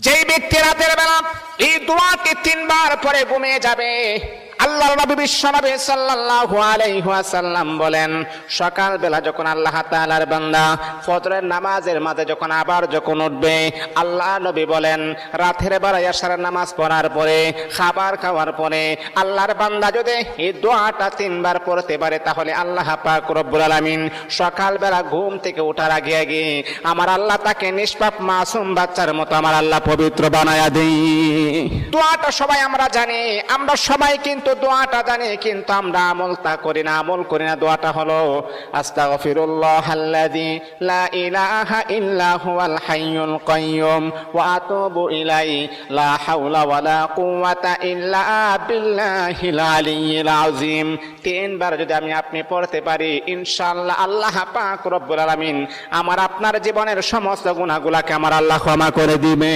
যেই ব্যক্তি রাতের বেলা এই দোয়াটি 3 বার পরে ঘুমিয়ে যাবে, আল্লাহর নবী বিশ্বনবী সাল্লাল্লাহু আলাইহি ওয়াসাল্লাম বলেন, সকাল বেলা যখন আল্লাহ তাআলার বান্দা ফজরের নামাজের মাঝে যখন উঠবে, আল্লাহ নবী বলেন রাতের বেলা এশারের নামাজ পড়ার পরে, খাবার খাওয়ার পরে আল্লাহর বান্দা যদি এই দোয়াটা 3 বার পড়তে পারে, তাহলে আল্লাহ পাক রব্বুল আলামিন সকাল বেলা ঘুম থেকে ওঠার আগে আগে আমার আল্লাহ তাকে নিষ্পাপ মাসুম বাচ্চার মতো আমার আল্লাহ পবিত্র বানায়া দেই। দোয়াটা সবাই আমরা জানি, আমরা সবাই কিন্তু দোয়াটা জানি, কিন্তু আমরা আমল করি না। দোয়াটা হলো আস্তাগফিরুল্লাহাল্লাযী লা ইলাহা ইল্লা হুয়াল হাইয়ুল কাইয়্যুম ওয়া আতুবু ইলাইহি লা হাওলা ওয়ালা কুওয়াতা ইল্লা বিল্লাহিল আলিয়্যিল আযীম। 3 বার যদি আপনি পড়তে পারি, ইনশাআল্লাহ আল্লাহ পাক রব্বুল আলামিন আমার আপনার জীবনের সমস্ত গুনাহগুলোকে আমার আল্লাহ ক্ষমা করে দিবেন।